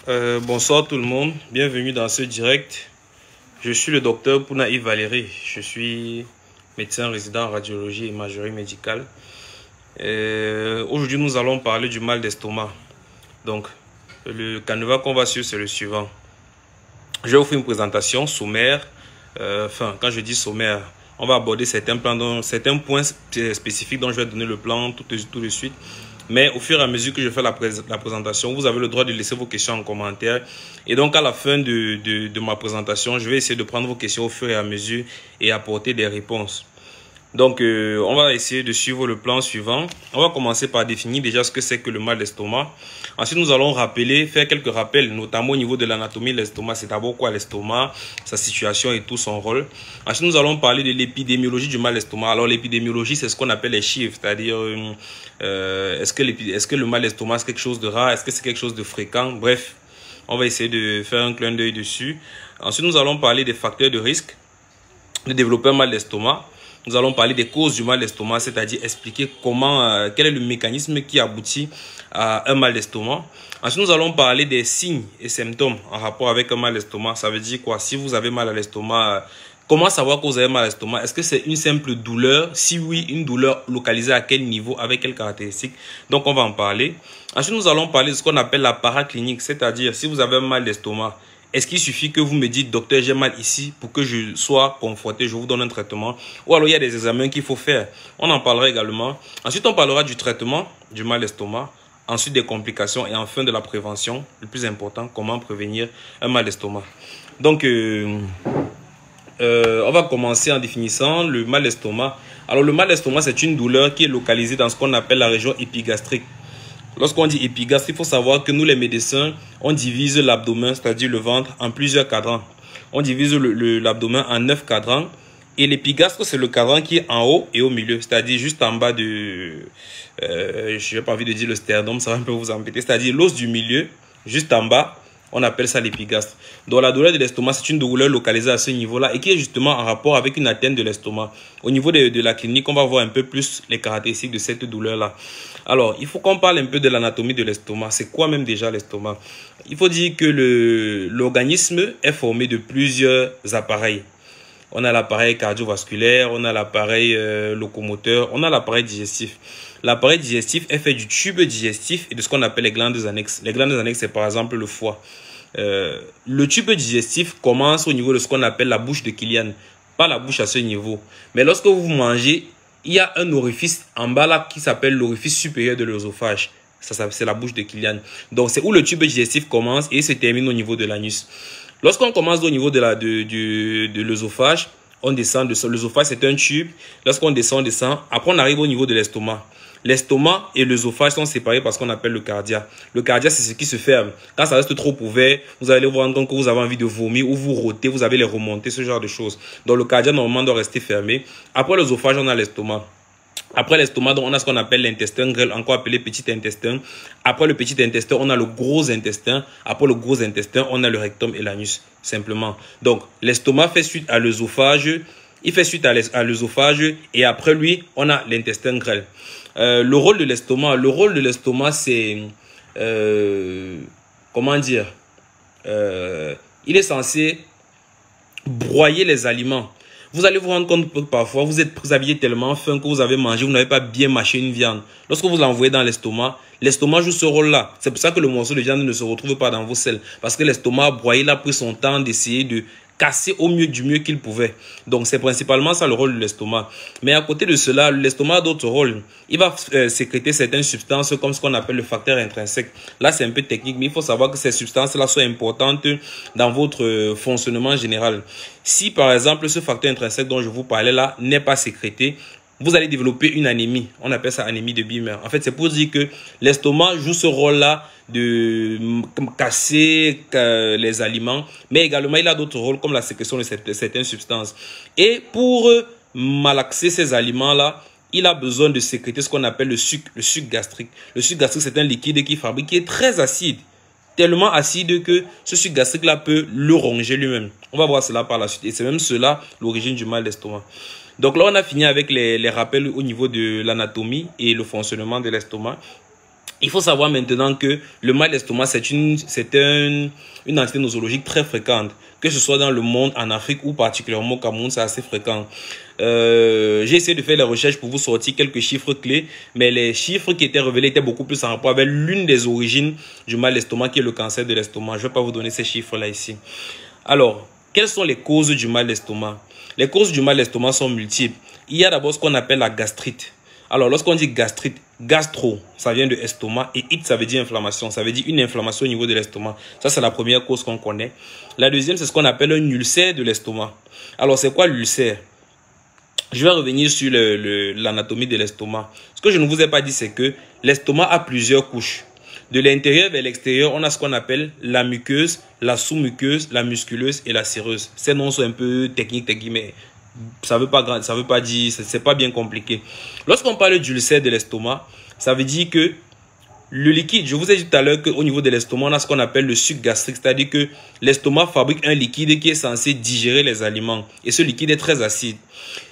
Bonsoir tout le monde, bienvenue dans ce direct. Je suis le docteur Pounaï Valéry, je suis médecin résident en radiologie et imagerie médicale. Aujourd'hui nous allons parler du mal d'estomac. Donc le canevas qu'on va suivre c'est le suivant. Je vais vous faire une présentation sommaire, quand je dis sommaire, on va aborder certains points spécifiques dont je vais donner le plan tout de suite. Mais au fur et à mesure que je fais la présentation, vous avez le droit de laisser vos questions en commentaire. Et donc, à la fin de ma présentation, je vais essayer de prendre vos questions au fur et à mesure et apporter des réponses. Donc, on va essayer de suivre le plan suivant. On va commencer par définir déjà ce que c'est que le mal d'estomac. Ensuite, nous allons faire quelques rappels, notamment au niveau de l'anatomie de l'estomac. C'est d'abord quoi l'estomac, sa situation et tout son rôle. Ensuite, nous allons parler de l'épidémiologie du mal d'estomac. Alors, l'épidémiologie, c'est ce qu'on appelle les chiffres, c'est-à-dire est-ce que le mal d'estomac c'est quelque chose de rare, est-ce que c'est quelque chose de fréquent. Bref, on va essayer de faire un clin d'œil dessus. Ensuite, nous allons parler des facteurs de risque de développer un mal d'estomac. Nous allons parler des causes du mal d'estomac, c'est-à-dire expliquer quel est le mécanisme qui aboutit à un mal d'estomac. Ensuite, nous allons parler des signes et symptômes en rapport avec un mal d'estomac. Ça veut dire quoi? Si vous avez mal à l'estomac, comment savoir que vous avez mal à l'estomac? Est-ce que c'est une simple douleur? Si oui, une douleur localisée à quel niveau, avec quelles caractéristiques? Donc, on va en parler. Ensuite, nous allons parler de ce qu'on appelle la paraclinique, c'est-à-dire si vous avez un mal d'estomac, est-ce qu'il suffit que vous me dites, docteur, j'ai mal ici pour que je sois conforté, je vous donne un traitement? Ou alors il y a des examens qu'il faut faire. On en parlera également. Ensuite, on parlera du traitement du mal d'estomac. Ensuite, des complications et enfin de la prévention. Le plus important, comment prévenir un mal d'estomac. Donc, on va commencer en définissant le mal d'estomac. Alors, le mal d'estomac, c'est une douleur qui est localisée dans ce qu'on appelle la région épigastrique. Lorsqu'on dit épigastre, il faut savoir que nous, les médecins, on divise l'abdomen, c'est-à-dire le ventre, en plusieurs cadrans. On divise l'abdomen en 9 cadrans. Et l'épigastre, c'est le cadran qui est en haut et au milieu, c'est-à-dire juste en bas de... je n'ai pas envie de dire le sternum, ça va un peu vous embêter. C'est-à-dire l'os du milieu, juste en bas, on appelle ça l'épigastre. Donc la douleur de l'estomac, c'est une douleur localisée à ce niveau-là et qui est justement en rapport avec une atteinte de l'estomac. Au niveau de la clinique, on va voir un peu plus les caractéristiques de cette douleur-là. Alors, il faut qu'on parle un peu de l'anatomie de l'estomac. C'est quoi même déjà l'estomac? Il faut dire que l'organisme est formé de plusieurs appareils. On a l'appareil cardiovasculaire, on a l'appareil locomoteur, on a l'appareil digestif. L'appareil digestif est fait du tube digestif et de ce qu'on appelle les glandes annexes. Les glandes annexes, c'est par exemple le foie. Le tube digestif commence au niveau de ce qu'on appelle la bouche de Killian. Pas la bouche à ce niveau. Mais lorsque vous mangez, il y a un orifice en bas là qui s'appelle l'orifice supérieur de l'œsophage. C'est la bouche de Killian. Donc c'est où le tube digestif commence et se termine au niveau de l'anus. Lorsqu'on commence au niveau de l'œsophage, on descend de l'œsophage, c'est un tube. Lorsqu'on descend, après on arrive au niveau de l'estomac. L'estomac et l'œsophage sont séparés par ce qu'on appelle le cardia. Le cardia, c'est ce qui se ferme. Quand ça reste trop ouvert, vous allez vous rendre compte que vous avez envie de vomir ou vous rôtez, vous avez les remontées, ce genre de choses. Donc le cardia, normalement, doit rester fermé. Après l'œsophage, on a l'estomac. Après l'estomac, on a ce qu'on appelle l'intestin grêle, encore appelé petit intestin. Après le petit intestin, on a le gros intestin. Après le gros intestin, on a le rectum et l'anus, simplement. Donc, l'estomac fait suite à l'œsophage. Il fait suite à l'œsophage et après lui, on a l'intestin grêle. Le rôle de l'estomac, c'est... comment dire? Il est censé broyer les aliments. Vous allez vous rendre compte que parfois, vous aviez tellement faim que vous avez mangé, vous n'avez pas bien mâché une viande. Lorsque vous l'envoyez dans l'estomac joue ce rôle-là. C'est pour ça que le morceau de viande ne se retrouve pas dans vos selles. Parce que l'estomac a broyé, il a pris son temps d'essayer de casser du mieux qu'il pouvait. Donc, c'est principalement ça le rôle de l'estomac. Mais à côté de cela, l'estomac a d'autres rôles. Il va sécréter certaines substances comme ce qu'on appelle le facteur intrinsèque. Là, c'est un peu technique, mais il faut savoir que ces substances-là sont importantes dans votre fonctionnement général. Si, par exemple, ce facteur intrinsèque dont je vous parlais là n'est pas sécrété, vous allez développer une anémie. On appelle ça anémie de Bimmer. En fait, c'est pour dire que l'estomac joue ce rôle-là de casser les aliments, mais également il a d'autres rôles comme la sécrétion de certaines substances. Et pour malaxer ces aliments-là, il a besoin de sécréter ce qu'on appelle le sucre gastrique. Le sucre gastrique, c'est un liquide qui est très acide. Tellement acide que ce sucre gastrique-là peut le ronger lui-même. On va voir cela par la suite. Et c'est même cela l'origine du mal d'estomac. Donc là, on a fini avec les rappels au niveau de l'anatomie et le fonctionnement de l'estomac. Il faut savoir maintenant que le mal d'estomac, c'est une entité nosologique très fréquente. Que ce soit dans le monde, en Afrique ou particulièrement au Cameroun, c'est assez fréquent. J'ai essayé de faire des recherches pour vous sortir quelques chiffres clés, mais les chiffres qui étaient révélés étaient beaucoup plus en rapport avec l'une des origines du mal d'estomac, qui est le cancer de l'estomac. Je ne vais pas vous donner ces chiffres-là ici. Alors, quelles sont les causes du mal d'estomac? Les causes du mal d'estomac sont multiples. Il y a d'abord ce qu'on appelle la gastrite. Alors, lorsqu'on dit gastrite, gastro, ça vient de estomac, et it, ça veut dire inflammation. Ça veut dire une inflammation au niveau de l'estomac. Ça, c'est la première cause qu'on connaît. La deuxième, c'est ce qu'on appelle un ulcère de l'estomac. Alors, c'est quoi l'ulcère? Je vais revenir sur l'anatomie de l'estomac. Ce que je ne vous ai pas dit, c'est que l'estomac a plusieurs couches. De l'intérieur vers l'extérieur, on a ce qu'on appelle la muqueuse, la sous-muqueuse, la musculeuse et la séreuse. Ces noms sont un peu techniques, mais ça veut pas dire, c'est pas bien compliqué. Lorsqu'on parle d'ulcère de l'estomac, ça veut dire que le liquide, je vous ai dit tout à l'heure qu'au niveau de l'estomac, on a ce qu'on appelle le suc gastrique, c'est-à-dire que l'estomac fabrique un liquide qui est censé digérer les aliments. Et ce liquide est très acide.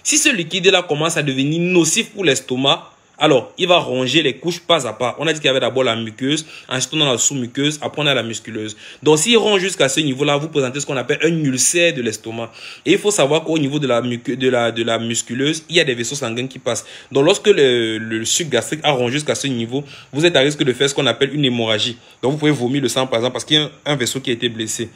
Si ce liquide-là commence à devenir nocif pour l'estomac, alors il va ronger les couches pas à pas. On a dit qu'il y avait d'abord la muqueuse, ensuite on a la sous-muqueuse, après on a la musculeuse. Donc s'il ronge jusqu'à ce niveau-là, vous présentez ce qu'on appelle un ulcère de l'estomac. Et il faut savoir qu'au niveau de la musculeuse, il y a des vaisseaux sanguins qui passent. Donc lorsque le suc gastrique a rongé jusqu'à ce niveau, vous êtes à risque de faire ce qu'on appelle une hémorragie. Donc vous pouvez vomir le sang par exemple parce qu'il y a un vaisseau qui a été blessé.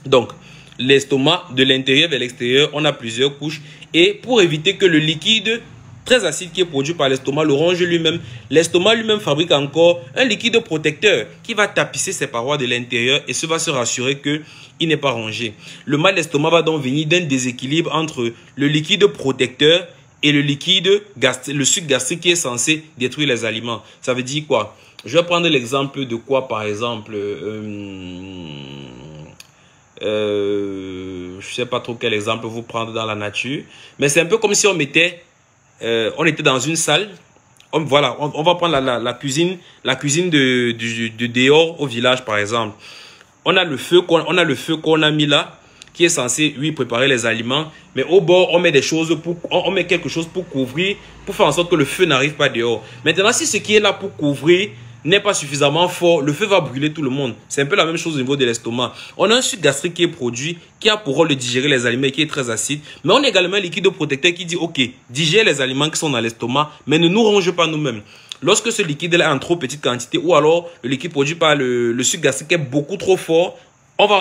Donc l'estomac, de l'intérieur vers l'extérieur, on a plusieurs couches. Et pour éviter que le liquide très acide qui est produit par l'estomac le ronge lui-même, l'estomac lui-même fabrique encore un liquide protecteur qui va tapisser ses parois de l'intérieur et ce va se rassurer qu'il n'est pas rongé. Le mal d'estomac va donc venir d'un déséquilibre entre le liquide protecteur et le liquide gastrique, le suc gastrique qui est censé détruire les aliments. Ça veut dire quoi? Je vais prendre l'exemple de quoi, par exemple, je ne sais pas trop quel exemple vous prendre dans la nature, mais c'est un peu comme si on mettait, on était dans une salle, voilà, on va prendre la cuisine de dehors au village par exemple. On a le feu qu'on a mis là, qui est censé lui préparer les aliments, mais au bord on met des choses on met quelque chose pour couvrir, pour faire en sorte que le feu n'arrive pas dehors. Maintenant, si ce qui est là pour couvrir n'est pas suffisamment fort, le feu va brûler tout le monde. C'est un peu la même chose au niveau de l'estomac. On a un suc gastrique qui est produit, qui a pour rôle de digérer les aliments et qui est très acide. Mais on a également un liquide protecteur qui dit, ok, digère les aliments qui sont dans l'estomac, mais ne nous ronge pas nous-mêmes. Lorsque ce liquide-là est en trop petite quantité, ou alors le liquide produit par le suc gastrique est beaucoup trop fort,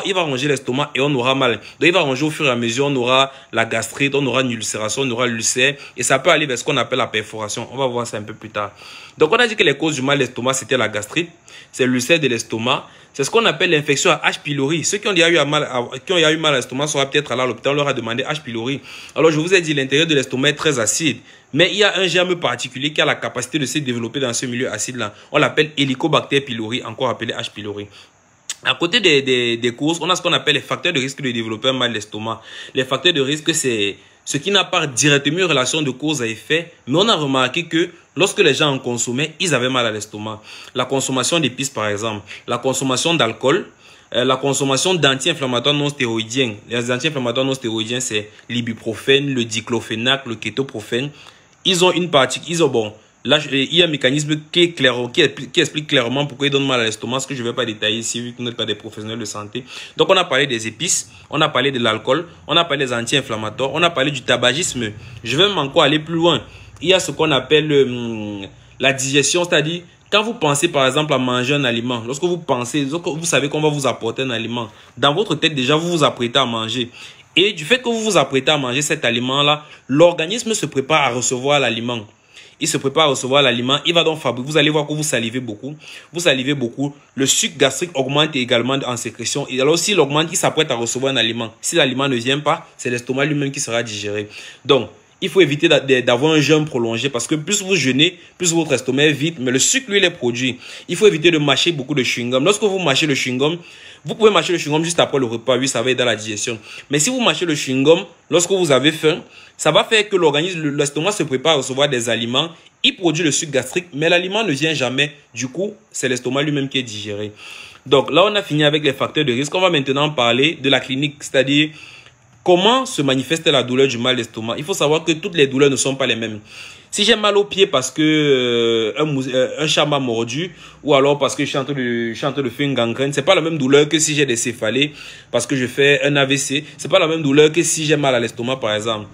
il va ronger l'estomac et on aura mal. Donc il va ronger au fur et à mesure, on aura la gastrite, on aura une ulcération, on aura l'ulcère et ça peut aller vers ce qu'on appelle la perforation. On va voir ça un peu plus tard. Donc on a dit que les causes du mal d'estomac, c'était la gastrite, c'est l'ulcère de l'estomac, c'est ce qu'on appelle l'infection à H. pylori. Ceux qui ont déjà eu mal à l'estomac seront peut-être allés à l'hôpital, on leur a demandé H. pylori. Alors je vous ai dit, l'intérieur de l'estomac est très acide, mais il y a un germe particulier qui a la capacité de se développer dans ce milieu acide-là. On l'appelle Helicobacter pylori, encore appelé H. pylori. À côté des causes, on a ce qu'on appelle les facteurs de risque de développer un mal d'estomac. Les facteurs de risque, c'est ce qui n'a pas directement une relation de cause à effet, mais on a remarqué que lorsque les gens en consommaient, ils avaient mal à l'estomac. La consommation d'épices, par exemple, la consommation d'alcool, la consommation d'anti-inflammatoires non stéroïdiens. Les anti-inflammatoires non stéroïdiens, c'est l'ibuprofène, le diclofénac, le kétoprofène. Ils ont une partie, là, il y a un mécanisme qui explique clairement pourquoi il donne mal à l'estomac, ce que je ne vais pas détailler ici, vu que vous n'êtes pas des professionnels de santé. Donc, on a parlé des épices, on a parlé de l'alcool, on a parlé des anti-inflammatoires, on a parlé du tabagisme. Je vais même encore aller plus loin. Il y a ce qu'on appelle la digestion, c'est-à-dire, quand vous pensez par exemple à manger un aliment, lorsque vous savez qu'on va vous apporter un aliment, dans votre tête déjà, vous vous apprêtez à manger. Et du fait que vous vous apprêtez à manger cet aliment-là, l'organisme se prépare à recevoir l'aliment. Il se prépare à recevoir l'aliment, il va donc fabriquer. Vous allez voir que vous salivez beaucoup. Vous salivez beaucoup. Le sucre gastrique augmente également en sécrétion. Et alors, s'il augmente, il s'apprête à recevoir un aliment. Si l'aliment ne vient pas, c'est l'estomac lui-même qui sera digéré. Donc, il faut éviter d'avoir un jeûne prolongé parce que plus vous jeûnez, plus votre estomac est vide. Mais le sucre, lui, il est produit. Il faut éviter de mâcher beaucoup de chewing-gum. Lorsque vous mâchez le chewing-gum, vous pouvez mâcher le chewing-gum juste après le repas. Oui, ça va aider à la digestion. Mais si vous mâchez le chewing-gum, lorsque vous avez faim, ça va faire que l'estomac se prépare à recevoir des aliments. Il produit le sucre gastrique, mais l'aliment ne vient jamais. Du coup, c'est l'estomac lui-même qui est digéré. Donc là, on a fini avec les facteurs de risque. On va maintenant parler de la clinique, c'est-à-dire comment se manifeste la douleur du mal d'estomac. Il faut savoir que toutes les douleurs ne sont pas les mêmes. Si j'ai mal au pied parce que un chat m'a mordu, ou alors parce que je suis en train de faire une gangrène, c'est pas la même douleur que si j'ai des céphalées parce que je fais un AVC. C'est pas la même douleur que si j'ai mal à l'estomac, par exemple.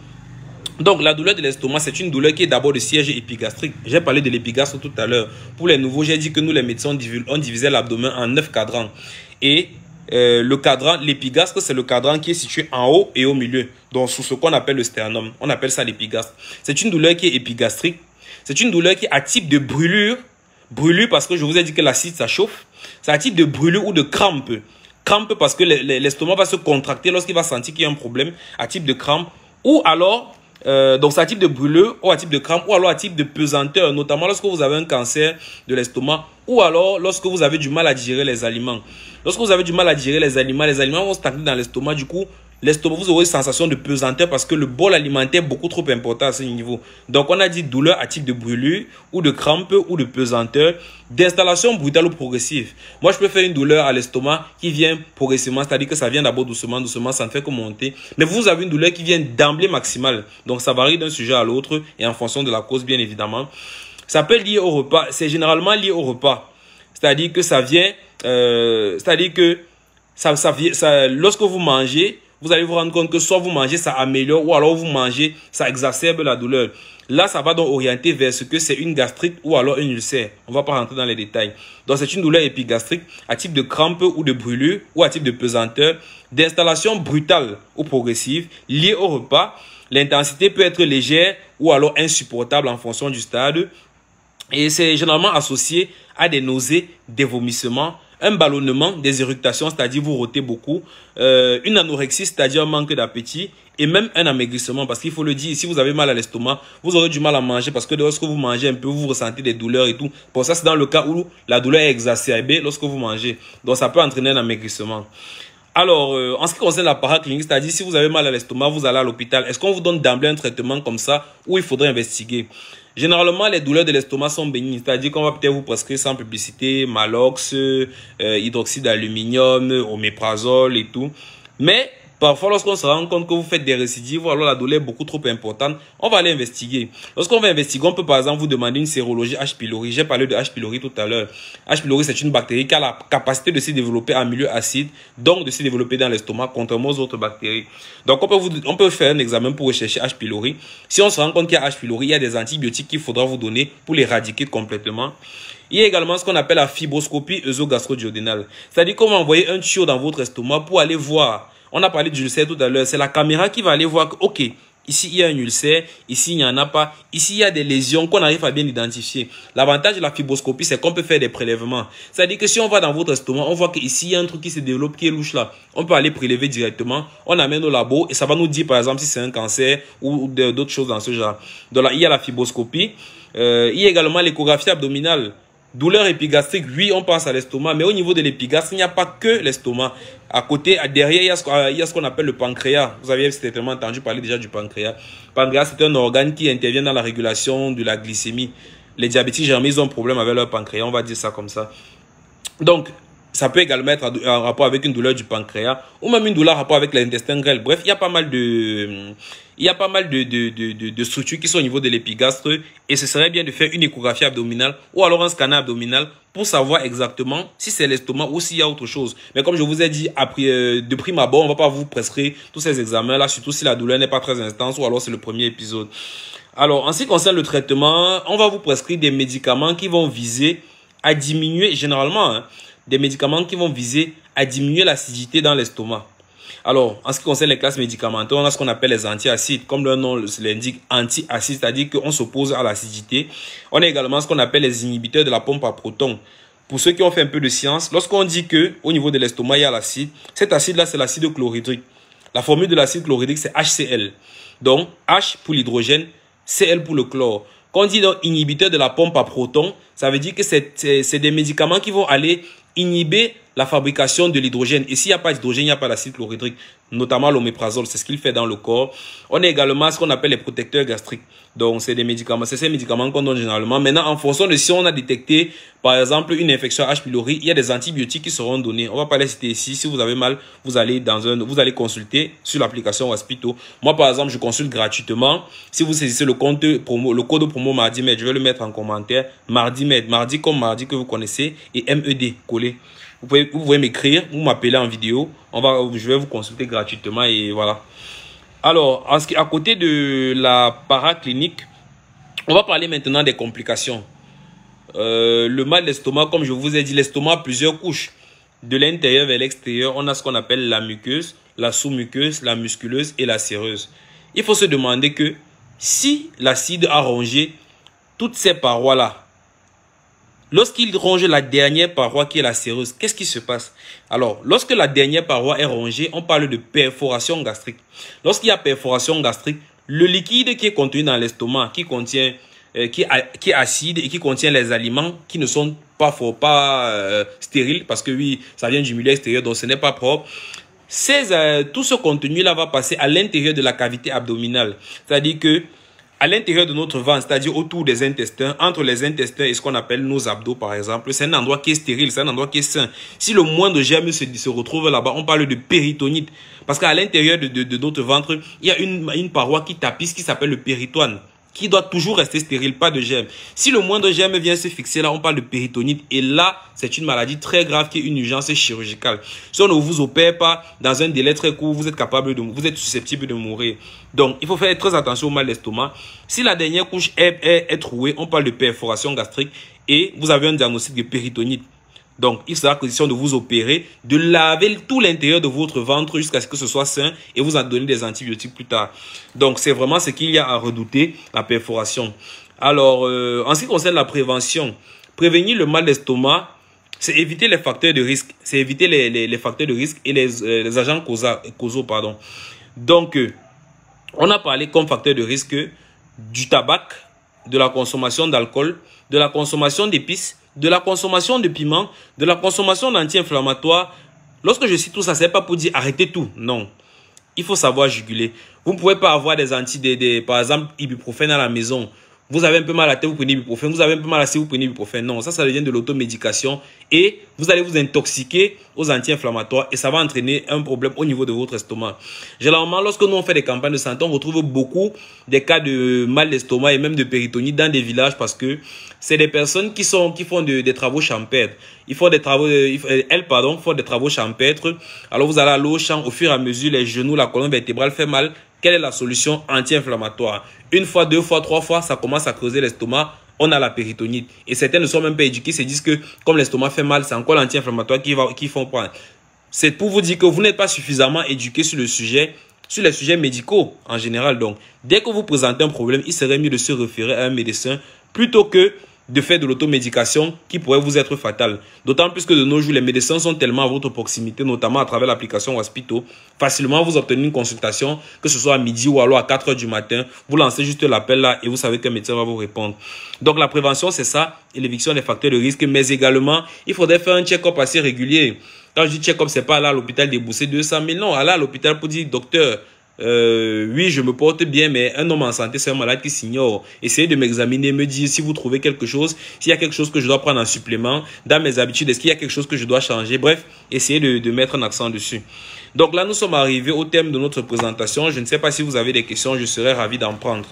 Donc, la douleur de l'estomac, c'est une douleur qui est d'abord de siège épigastrique. J'ai parlé de l'épigastre tout à l'heure. Pour les nouveaux, j'ai dit que nous, les médecins, on divisait l'abdomen en 9 cadrans. Et le cadran, l'épigastre, c'est le cadran qui est situé en haut et au milieu. Donc, sous ce qu'on appelle le sternum. On appelle ça l'épigastre. C'est une douleur qui est épigastrique. C'est une douleur qui est à type de brûlure. Brûlure parce que je vous ai dit que l'acide, ça chauffe. C'est à type de brûlure ou de crampe. Crampe parce que l'estomac va se contracter lorsqu'il va sentir qu'il y a un problème. À type de crampe. Ou alors... donc c'est à type de brûlure ou à type de crampe ou alors à type de pesanteur, notamment lorsque vous avez un cancer de l'estomac ou alors lorsque vous avez du mal à digérer les aliments. Lorsque vous avez du mal à digérer les aliments vont stagner dans l'estomac. Du coup, l'estomac, vous aurez une sensation de pesanteur parce que le bol alimentaire est beaucoup trop important à ce niveau. Donc, on a dit douleur à type de brûlure ou de crampe ou de pesanteur, d'installation brutale ou progressive. Moi, je peux faire une douleur à l'estomac qui vient progressivement, c'est-à-dire que ça vient d'abord doucement, doucement, ça ne fait que monter. Mais vous avez une douleur qui vient d'emblée maximale. Donc, ça varie d'un sujet à l'autre et en fonction de la cause, bien évidemment. Ça peut être lié au repas. C'est généralement lié au repas. C'est-à-dire que ça vient, lorsque vous mangez, vous allez vous rendre compte que soit vous mangez, ça améliore, ou alors vous mangez, ça exacerbe la douleur. Là, ça va donc orienter vers ce que c'est une gastrite ou alors une ulcère. On ne va pas rentrer dans les détails. Donc, c'est une douleur épigastrique à type de crampe ou de brûlure ou à type de pesanteur, d'installation brutale ou progressive, liée au repas. L'intensité peut être légère ou alors insupportable en fonction du stade. Et c'est généralement associé à des nausées, des vomissements, un ballonnement, des éructations, c'est-à-dire vous rôtez beaucoup, une anorexie, c'est-à-dire un manque d'appétit, et même un amaigrissement, parce qu'il faut le dire, si vous avez mal à l'estomac, vous aurez du mal à manger, parce que lorsque vous mangez un peu, vous ressentez des douleurs et tout. Pour ça, c'est dans le cas où la douleur est exacerbée lorsque vous mangez. Donc, ça peut entraîner un amaigrissement. Alors, en ce qui concerne la paraclinique, c'est-à-dire si vous avez mal à l'estomac, vous allez à l'hôpital. Est-ce qu'on vous donne d'emblée un traitement comme ça ou il faudrait investiguer? Généralement, les douleurs de l'estomac sont bénignes, c'est-à-dire qu'on va peut-être vous prescrire sans publicité, Malox, hydroxyde d'aluminium, oméprazole et tout. Mais parfois, lorsqu'on se rend compte que vous faites des récidives ou alors la douleur est beaucoup trop importante, on va aller investiguer. Lorsqu'on va investiguer, on peut par exemple vous demander une sérologie H. pylori. J'ai parlé de H. pylori tout à l'heure. H. pylori, c'est une bactérie qui a la capacité de se développer en milieu acide, donc de se développer dans l'estomac, contrairement aux autres bactéries. Donc, on peut faire un examen pour rechercher H. pylori. Si on se rend compte qu'il y a H. pylori, il y a des antibiotiques qu'il faudra vous donner pour l'éradiquer complètement. Il y a également ce qu'on appelle la fibroscopie œsogastro-duodénale. C'est-à-dire qu'on va envoyer un tuyau dans votre estomac pour aller voir. On a parlé d'ulcère tout à l'heure. C'est la caméra qui va aller voir que, ok, ici il y a un ulcère, ici il n'y en a pas, ici il y a des lésions qu'on arrive à bien identifier. L'avantage de la fibroscopie, c'est qu'on peut faire des prélèvements. C'est-à-dire que si on va dans votre estomac, on voit qu'ici il y a un truc qui se développe, qui est louche là. On peut aller prélever directement, on amène au labo et ça va nous dire par exemple si c'est un cancer ou d'autres choses dans ce genre. Donc là, il y a la fibroscopie. Il y a également l'échographie abdominale. Douleur épigastrique, oui, on pense à l'estomac, mais au niveau de l'épigastre, il n'y a pas que l'estomac. À côté, derrière, il y a ce qu'on appelle le pancréas. Vous avez certainement entendu parler déjà du pancréas. Le pancréas, c'est un organe qui intervient dans la régulation de la glycémie. Les diabétiques, généralement, ils ont un problème avec leur pancréas, on va dire ça comme ça. Donc, ça peut également être en rapport avec une douleur du pancréas ou même une douleur en rapport avec l'intestin grêle. Bref, il y a pas mal de structures qui sont au niveau de l'épigastre et ce serait bien de faire une échographie abdominale ou alors un scanner abdominal pour savoir exactement si c'est l'estomac ou s'il y a autre chose. Mais comme je vous ai dit, de prime abord, on ne va pas vous prescrire tous ces examens-là, surtout si la douleur n'est pas très intense ou alors c'est le premier épisode. Alors, en ce qui concerne le traitement, on va vous prescrire des médicaments qui vont viser à diminuer, généralement, des médicaments qui vont viser à diminuer l'acidité dans l'estomac. Alors, en ce qui concerne les classes médicamenteuses, on a ce qu'on appelle les antiacides. Comme le nom l'indique, anti-acide, c'est-à-dire qu'on s'oppose à l'acidité. On a également ce qu'on appelle les inhibiteurs de la pompe à protons. Pour ceux qui ont fait un peu de science, lorsqu'on dit que au niveau de l'estomac, il y a l'acide, cet acide-là, c'est l'acide chlorhydrique. La formule de l'acide chlorhydrique, c'est HCl. Donc, H pour l'hydrogène, Cl pour le chlore. Quand on dit donc inhibiteur de la pompe à protons, ça veut dire que c'est des médicaments qui vont aller inhiber la fabrication de l'hydrogène. Et s'il n'y a pas d'hydrogène, il n'y a pas d'acide chlorhydrique, notamment l'oméprazole, c'est ce qu'il fait dans le corps. On a également ce qu'on appelle les protecteurs gastriques. Donc, c'est des médicaments, c'est ces médicaments qu'on donne généralement. Maintenant, en fonction de si on a détecté par exemple, une infection H. pylori, il y a des antibiotiques qui seront donnés. On ne va pas les citer ici. Si vous avez mal, vous allez consulter sur l'application Waspito. Moi, par exemple, je consulte gratuitement. Si vous saisissez le code promo MardiMed, je vais le mettre en commentaire. MardiMed, mardi comme mardi que vous connaissez, et MED collé. Vous pouvez m'écrire, vous m'appelez en vidéo. Je vais vous consulter gratuitement et voilà. Alors, à côté de la paraclinique, on va parler maintenant des complications. Le mal d'estomac, comme je vous ai dit, l'estomac a plusieurs couches. De l'intérieur vers l'extérieur, on a ce qu'on appelle la muqueuse, la sous-muqueuse, la musculeuse et la séreuse. Il faut se demander que si l'acide a rongé toutes ces parois-là, lorsqu'il ronge la dernière paroi qui est la séreuse, qu'est-ce qui se passe? Alors, lorsque la dernière paroi est rongée, on parle de perforation gastrique. Lorsqu'il y a perforation gastrique, le liquide qui est contenu dans l'estomac, qui est acide et qui contient les aliments qui ne sont pas stériles, parce que oui, ça vient du milieu extérieur, donc ce n'est pas propre. Tout ce contenu-là va passer à l'intérieur de la cavité abdominale. C'est-à-dire que à l'intérieur de notre ventre, c'est-à-dire autour des intestins, entre les intestins et ce qu'on appelle nos abdos par exemple, c'est un endroit qui est stérile, c'est un endroit qui est sain. Si le moindre germe se retrouve là-bas, on parle de péritonite. Parce qu'à l'intérieur de notre ventre, il y a une paroi qui tapisse qui s'appelle le péritoine, qui doit toujours rester stérile, pas de germe. Si le moindre germe vient se fixer là, on parle de péritonite. Et là, c'est une maladie très grave qui est une urgence chirurgicale. Si on ne vous opère pas dans un délai très court, vous êtes susceptible de mourir. Donc, il faut faire très attention au mal d'estomac. Si la dernière couche est trouée, on parle de perforation gastrique et vous avez un diagnostic de péritonite. Donc, il sera question de vous opérer, de laver tout l'intérieur de votre ventre jusqu'à ce que ce soit sain et vous en donner des antibiotiques plus tard. Donc, c'est vraiment ce qu'il y a à redouter, la perforation. Alors, en ce qui concerne la prévention, prévenir le mal d'estomac, c'est éviter les facteurs de risque. C'est éviter les facteurs de risque et les agents causaux. Pardon. Donc, on a parlé comme facteur de risque du tabac, de la consommation d'alcool, de la consommation d'épices, de la consommation de piments, de la consommation d'anti-inflammatoires. Lorsque je cite tout ça, ce n'est pas pour dire arrêtez tout. Non. Il faut savoir juguler. Vous ne pouvez pas avoir par exemple, ibuprofène à la maison. Vous avez un peu mal à la tête, vous prenez ibuprofène. Vous avez un peu mal à la tête, vous prenez ibuprofène. Non, ça devient de l'automédication. Et vous allez vous intoxiquer aux anti-inflammatoires et ça va entraîner un problème au niveau de votre estomac. Généralement, lorsque nous on fait des campagnes de santé, on retrouve beaucoup des cas de mal d'estomac et même de péritonite dans des villages parce que c'est des personnes qui font des travaux champêtres. Elles font des travaux champêtres. Alors vous allez au champ, au fur et à mesure, les genoux, la colonne vertébrale fait mal. Quelle est la solution anti-inflammatoire? Une fois, deux fois, trois fois, ça commence à creuser l'estomac. On a la péritonite. Et certains ne sont même pas éduqués, se disent que comme l'estomac fait mal, c'est encore l'anti-inflammatoire qui font prendre. C'est pour vous dire que vous n'êtes pas suffisamment éduqué sur le sujet, sur les sujets médicaux en général. Donc, dès que vous présentez un problème, il serait mieux de se référer à un médecin plutôt que de faire de l'automédication qui pourrait vous être fatale. D'autant plus que de nos jours, les médecins sont tellement à votre proximité, notamment à travers l'application Waspito. Facilement, vous obtenez une consultation, que ce soit à midi ou alors à 4 h du matin. Vous lancez juste l'appel là et vous savez qu'un médecin va vous répondre. Donc, la prévention, c'est ça, et l'éviction des facteurs de risque. Mais également, il faudrait faire un check-up assez régulier. Quand je dis check-up, c'est pas aller à l'hôpital débourser 200 000. Non, aller à l'hôpital pour dire, docteur, oui, je me porte bien, mais un homme en santé, c'est un malade qui s'ignore. Essayez de m'examiner, me dire si vous trouvez quelque chose, s'il y a quelque chose que je dois prendre en supplément dans mes habitudes, est-ce qu'il y a quelque chose que je dois changer. Bref, essayez de mettre un accent dessus. Donc là, nous sommes arrivés au thème de notre présentation. Je ne sais pas si vous avez des questions, je serais ravi d'en prendre.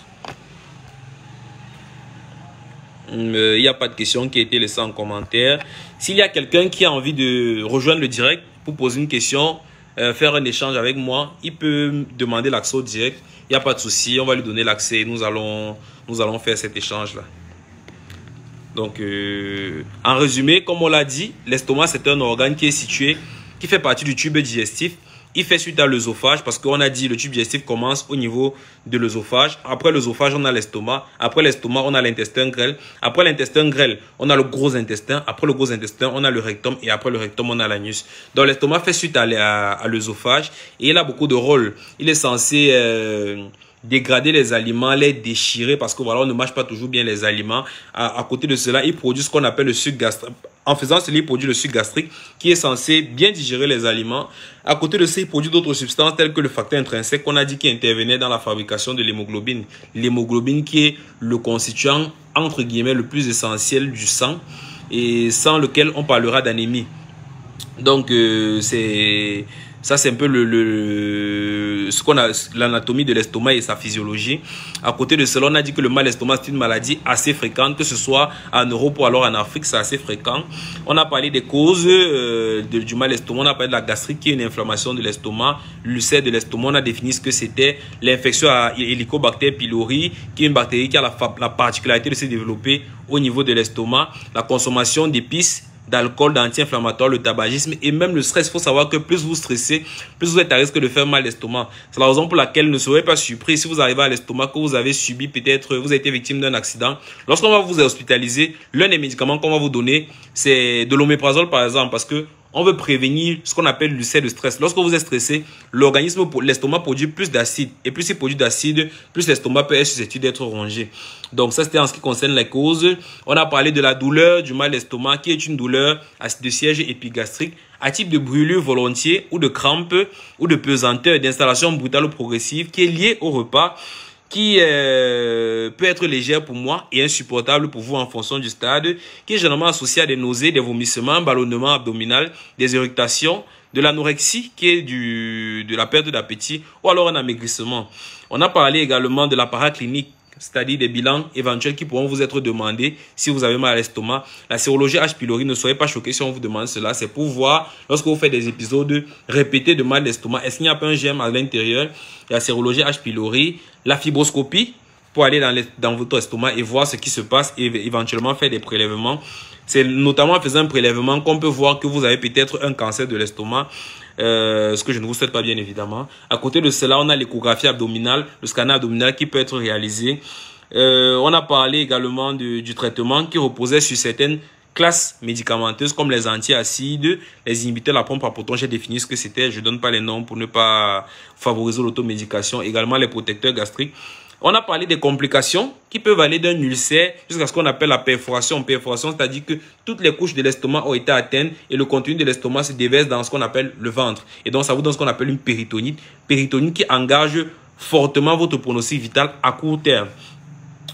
Il n'y a pas de questions qui a été laissée en commentaire. S'il y a quelqu'un qui a envie de rejoindre le direct pour poser une question, faire un échange avec moi, il peut demander l'accès au direct. Il n'y a pas de souci, on va lui donner l'accès et nous allons faire cet échange-là. Donc, en résumé, comme on l'a dit, l'estomac, c'est un organe qui est situé, qui fait partie du tube digestif. Il fait suite à l'œsophage parce qu'on a dit le tube digestif commence au niveau de l'œsophage. Après l'œsophage, on a l'estomac. Après l'estomac, on a l'intestin grêle. Après l'intestin grêle, on a le gros intestin. Après le gros intestin, on a le rectum. Et après le rectum, on a l'anus. Donc l'estomac fait suite à l'œsophage et il a beaucoup de rôles. Il est censé dégrader les aliments, les déchirer parce que voilà, on ne mâche pas toujours bien les aliments. À côté de cela, il produit ce qu'on appelle le sucre gastrique. En faisant cela, il produit le sucre gastrique qui est censé bien digérer les aliments. À côté de ça, il produit d'autres substances telles que le facteur intrinsèque qu'on a dit qui intervenait dans la fabrication de l'hémoglobine. L'hémoglobine qui est le constituant, entre guillemets, le plus essentiel du sang. et sans lequel on parlera d'anémie. Donc, ça, c'est un peu ce qu'on a, l'anatomie de l'estomac et sa physiologie. À côté de cela, on a dit que le mal d'estomac, c'est une maladie assez fréquente, que ce soit en Europe ou alors en Afrique, c'est assez fréquent. On a parlé des causes du mal d'estomac. On a parlé de la gastrite, qui est une inflammation de l'estomac, l'ulcère de l'estomac. On a défini ce que c'était, l'infection à Helicobacter pylori, qui est une bactérie qui a la particularité de se développer au niveau de l'estomac. La consommation d'épices, d'alcool, d'anti-inflammatoires, le tabagisme et même le stress. Il faut savoir que plus vous stressez, plus vous êtes à risque de faire mal d'estomac. C'est la raison pour laquelle ne serez pas surpris si vous arrivez à l'estomac que vous avez subi peut-être, vous avez été victime d'un accident. Lorsqu'on va vous hospitaliser, l'un des médicaments qu'on va vous donner, c'est de l'oméprazole par exemple, parce que on veut prévenir ce qu'on appelle l'ulcère de stress. Lorsque vous êtes stressé, l'organisme, l'estomac produit plus d'acide. Et plus il produit d'acide, plus l'estomac peut être susceptible d'être rongé. Donc ça, c'était en ce qui concerne les causes. On a parlé de la douleur du mal d'estomac, qui est une douleur de siège épigastrique, à type de brûlure volontiers ou de crampe ou de pesanteur, d'installation brutale ou progressive, qui est liée au repas, qui peut être légère pour moi et insupportable pour vous en fonction du stade, qui est généralement associée à des nausées, des vomissements, ballonnements abdominal, des irritations, de l'anorexie qui est de la perte d'appétit ou alors un amaigrissement. On a parlé également de la paraclinique, c'est-à-dire des bilans éventuels qui pourront vous être demandés si vous avez mal à l'estomac. La sérologie H. pylori, ne soyez pas choqués si on vous demande cela. C'est pour voir, lorsque vous faites des épisodes répétés de mal d'estomac, est-ce qu'il n'y a pas un germe à l'intérieur? La sérologie H. pylori, la fibroscopie, pour aller dans votre estomac et voir ce qui se passe et éventuellement faire des prélèvements. C'est notamment en faisant un prélèvement qu'on peut voir que vous avez peut-être un cancer de l'estomac. Ce que je ne vous souhaite pas bien évidemment. À côté de cela, on a l'échographie abdominale, le scanner abdominal qui peut être réalisé. On a parlé également du traitement qui reposait sur certaines classes médicamenteuses comme les antiacides, les inhibiteurs de la pompe à proton. J'ai défini ce que c'était, je ne donne pas les noms pour ne pas favoriser l'automédication. Également les protecteurs gastriques. On a parlé des complications qui peuvent aller d'un ulcère jusqu'à ce qu'on appelle la perforation. Perforation, c'est-à-dire que toutes les couches de l'estomac ont été atteintes et le contenu de l'estomac se déverse dans ce qu'on appelle le ventre. Et donc, ça vous donne ce qu'on appelle une péritonite. Péritonite qui engage fortement votre pronostic vital à court terme.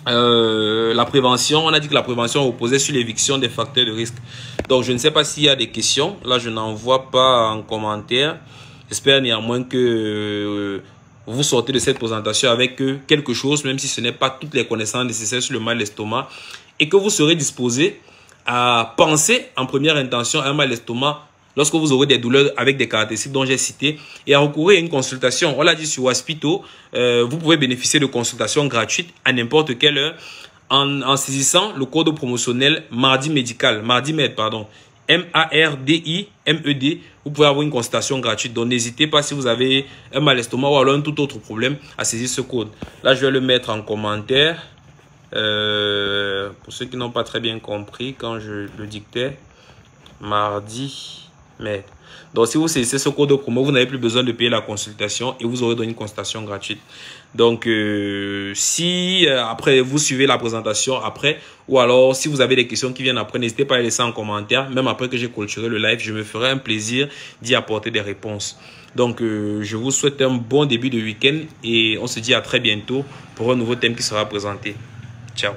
La prévention, on a dit que la prévention reposait sur l'éviction des facteurs de risque. Donc, je ne sais pas s'il y a des questions. Là, je n'en vois pas en commentaire. J'espère néanmoins que... vous sortez de cette présentation avec quelque chose, même si ce n'est pas toutes les connaissances nécessaires sur le mal d'estomac, et que vous serez disposé à penser en première intention à un mal d'estomac lorsque vous aurez des douleurs avec des caractéristiques dont j'ai cité, et à recourir à une consultation. On l'a dit sur Waspito, vous pouvez bénéficier de consultations gratuites à n'importe quelle heure en saisissant le code promotionnel Mardi Médical, Mardi Med, pardon. MARDIMED, vous pouvez avoir une consultation gratuite. Donc, n'hésitez pas si vous avez un mal d'estomac ou alors un tout autre problème à saisir ce code. Là, je vais le mettre en commentaire. Pour ceux qui n'ont pas très bien compris quand je le dictais. Mardi Med. Donc, si vous saisissez ce code de promo, vous n'avez plus besoin de payer la consultation et vous aurez donc une consultation gratuite. Donc, si après vous suivez la présentation après, ou alors si vous avez des questions qui viennent après, n'hésitez pas à les laisser en commentaire. Même après que j'ai clôturé le live, je me ferai un plaisir d'y apporter des réponses. Donc, je vous souhaite un bon début de week-end et on se dit à très bientôt pour un nouveau thème qui sera présenté. Ciao.